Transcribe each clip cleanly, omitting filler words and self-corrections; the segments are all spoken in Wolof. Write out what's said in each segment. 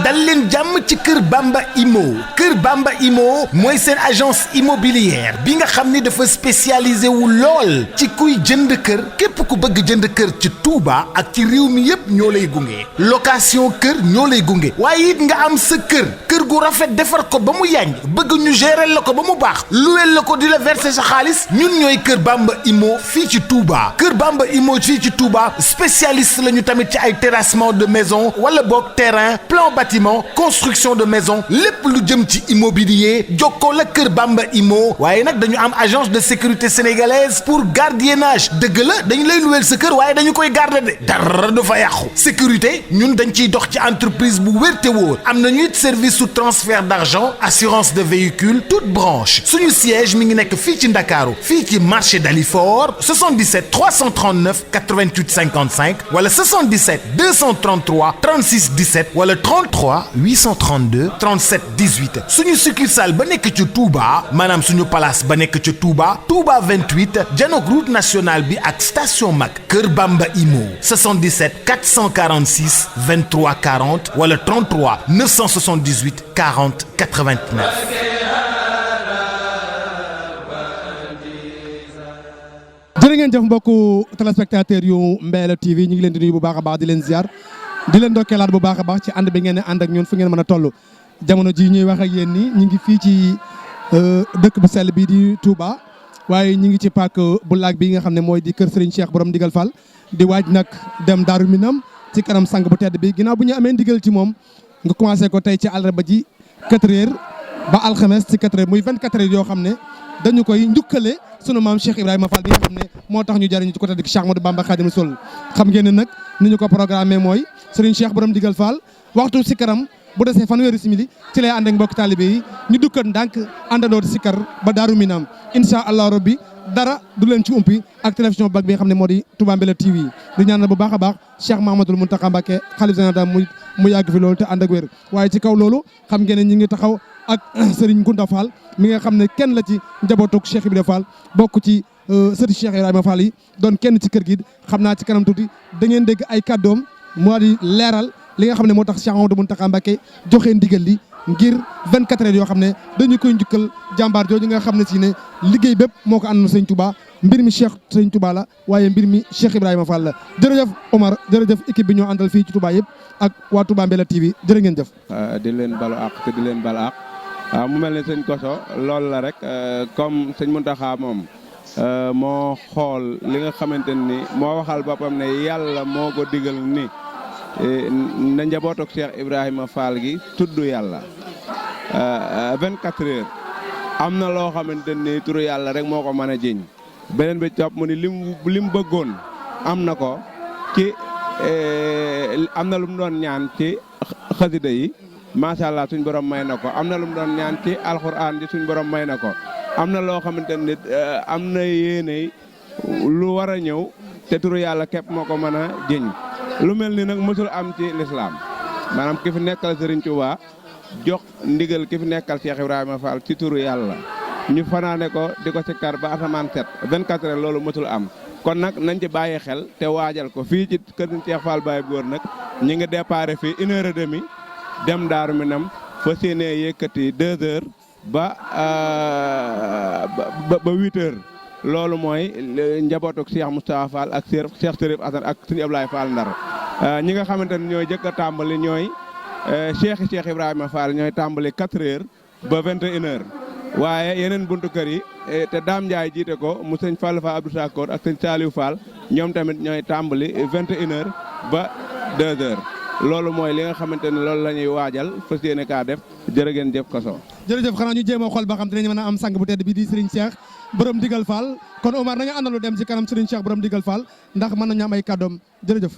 dal leen jàmm ci Kër Bamba Imo Kër Bamba Imo mooy seen agence immobilière bi nga xam ni dafa spécialisé wu lool ci kuy jënd kër képp ku bëgg jënd kër ci Touba ak ci réew mi yépp ñoo lay gunge location kër ñoo lay gunge waaye it nga am sa kër gu rafet defar ko ba mu yànj bëgg ñu gérer la ko ba mu baax luweel la ko di la verser sa xaalis ñun ñooy Kër Bamba Imo fii ci Touba Kër Bamba Imo fii ci Touba spécialiste lañu tamit ci ay terrassement de maison wala boog terrain plan bâtiment construction de maison lépp lu jëm ci immobilier jokkoo la Kër Bamba Imo waaye nag dañu am agence de sécurité sénégalaise pour gardiennage dëgg la dañu lay luweel sa kër waaye dañu koy garder de dara du fa yàqu sécurité ñun dañ ciy dox ci entreprise bu wér te wóor am nañu it service sous transfert d'argent assurance de véhicule toute branche suñu siège mi ngi nekk fii ci Ndakaaru fii ci marché Dalifort 77 339 88 55 wala 77 233 36 17 wala 33 832 37 18 suñu succursale ba nekk ci Touba maanaam suñu place ba nekk ci Touba 28 janook route nationale bi ak station Mac Kër Bamba Imo 77 446 23 40 wala 33 978 40 89. jërë ngeen jëf mbokku téléspectateur yu Mbella TV ñu ngi leen di nuyu bu baax a baax di leen ziar di leen ndokkeelaat bu baax a baax ci ànd bi ngeen ne ànd ak ñun fu ngeen mën a toll jamono ji ñuy wax ak yéen ni ñu ngi fii ci dëkk bu sell bii di Touba waaye ñu ngi ci pàkk bu laag bi nga xam ne mooy di kër Serigne Cheikh borom Ndigal Fall di waaj nag dem Daaru Minam ci kanam sang bu tedd bi ginnaaw bu ñu amee ndigal ci moom nga commencé ko tey ci àllarba ji 4 heures ba alxames ci 4 heures muy 24 heures yoo xam ne dañu koy njukkale sunu maam Cheikh Ibrahima Fall bi nga xam ne moo tax ñu jariñu ci côté di Cheikh Ahmadou Bamba Khadimu Rasul xam ngeen ne nag ni ñu ko programmé mooy Serigne Cheikh borom Ndigal Fall waxtu sikaram bu desee fanweeri simili ci lay ànd ak mbokk talibé yi ñu dukkat ndànk àndandoo sikar ba Daaru Minam incha allah rabbi dara du leen ci umpi ak télévision bag bi nga xam ne moo di Touba Mbella TV di ñaanal bu baax a baax Cheikh Mahamadul Mountakha Mbacké xalif général mu yàgg fi loolu te ànd ak wér waaye ci kaw loolu xam ngeen ne ñi ngi taxaw ak Serigne Kounda Fall mi nga xam ne kenn la ci njabootug Cheikh Ibrahima Fall bokk ci sëti Cheikh Ibrahima Fall yi doon kenn ci kër gi xam naa ci kanam tuuti da ngeen dégg ay kàddoom moo di leeral li nga xam ne moo tax Cheikh Amadou Mountakha Mbacké joxe ndigal li ngir 24 heures yoo xam ne dañu koy njukkal jàmbaar jooju nga xam ne si ne liggéey bépp moo ko àndoon Sëñ Touba mbir mi Cheikh Sëñ Touba la waaye mbir mi Cheikh Ibrahima Fall la jërëjëf Omar jërëjëf équipe bi ñoo àndal fii ci Touba yëpp ak waa Touba Mbella TV jërë ngeen jëf. di leen balu àq te di leen bal àq mu mel ne sëñ Koso loolu la rek comme sëñ Mountakha moom moo xool li nga xamante ni moo waxal boppam ne yàlla moo ko digal ni na njabootu Cheikh Ibrahima Fall gi tudd yàlla 24 heures am na loo xamante ni turu yàlla rek moo ko mën a jiñ beneen bi topp mu ni lim bëggoon am na ko ci am na lu mu doon ñaan ci xasida yi macha allah suñ borom may na ko am na lu mu doon ñaan ci alxuraan ji suñ borom may na ko am na loo xamante ni am na yéene lu war a ñëw te turu yàlla képp moo ko mën a jiñ lu mel ni nag mësul am ci lislaam maanaam ki fi nekkal Serigne Touba jox ndigal ki fi nekkal Cheikh Ibrahima Fall ci turu yàlla ñu fanaane ko di ko sikkar ba asamaan set 24 heures loolu mësul am kon nag nañ ci bàyyi xel te waajal ko fii ci kër Cheikh Fall Baye Góor nag ñi ngi déparé fii 1h30 dem Daaru Minam fa séenee yëkkati 2 heures ba 8 heures loolu mooy njabootuk Cheikh Moustapha Fall ak Cheikh Serif Assane ak Serigne Ablaye Fall Ndar ñi nga xamante ne ñooy jëkk a tàmbali ñooy Cheikh Ibrahima Fall ñooy tàmbali 4 heures ba 21 heures waaye yeneen buntu kër yi te Dame Ndiaye jiite ko mu sëñ Fall Fall Abdou Sakor ak sëñ Saliou Fall ñoom tamit ñooy tàmbali 21 heures ba 2 heures loolu mooy li nga xamante ne loolu la ñuy waajal fas yéene kaa def jërë ngeen jëf Koso. jërëjëf xanaa ñu jéem a xool ba xam dinañ mën a am sang bu tedd bi di Serigne Cheikh borom Ndigal Fall kon Omar nañu àndalu dem ci kanam Serigne Cheikh borom Ndigal Fall ndax mën nañu am ay kàddoom jërëjëf.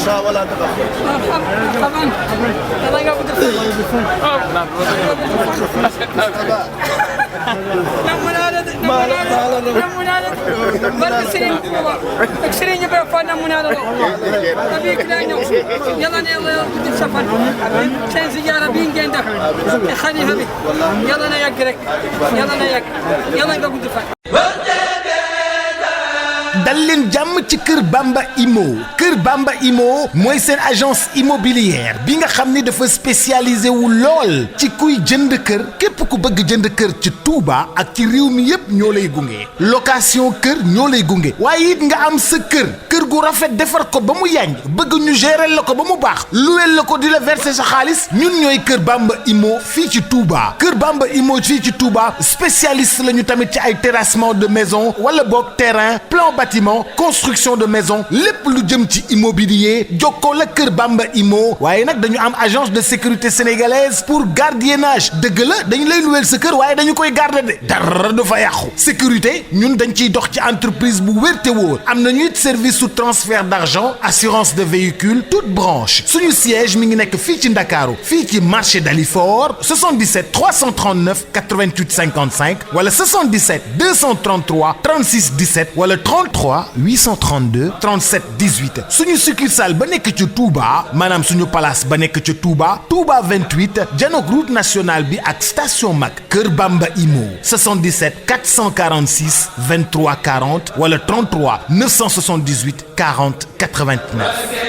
تخشى ولا تخف. طبعا الله يقبض اكسرين يبقى فانا منادى ابيك لانه يلا يلا سفر شين سياره بين جنده خلي هبي يلا انا يقرك يلا انا يق يلا يقبض dal leen jàmm ci Kër Bamba Imo Kër Bamba Imo mooy seen agence immobilière bi nga xam ni dafa spécialisé wu lool ci kuy jënd kër képp ku bëgg jënd kër ci Touba ak ci réew mi yépp ñoo lay gunge location kër ñoo lay gunge waaye it nga am sa kër gu rafet defar ko ba mu yànj bëgg ñu gérer la ko ba mu baax luweel la ko di la verser sa xaalis ñun ñooy Kër Bamba Imo fii ci Touba Kër Bamba Imo fii ci Touba spécialiste lañu tamit ci ay terrassement de maison wala boog terrain plan bâtiment construction de maison lépp lu jëm ci immobilier jokkoo la Kër Bamba Imo waaye nag dañu am agence de sécurité sénégalaise pour gardiennage dëgg la dañu lay luweel sa kër waaye dañu koy garder de dara du fa yàqu sécurité ñun dañ ciy dox ci entreprise bu wér te wóor am nañu it service sous transfert d'argent assurance de véhicule toute branche suñu siège mi ngi nekk fii ci Ndakaaru fii ci marché Dalifort 77 339 88 55 wala 77 233 36 17 wala 33 832 37 18 suñu succursale ba nekk ci Touba maanaam suñu place ba nekk ci Touba 28 janook route nationale bi ak station Mac Kër Bamba Imo 77 446 23 40 wala 33 978 40 89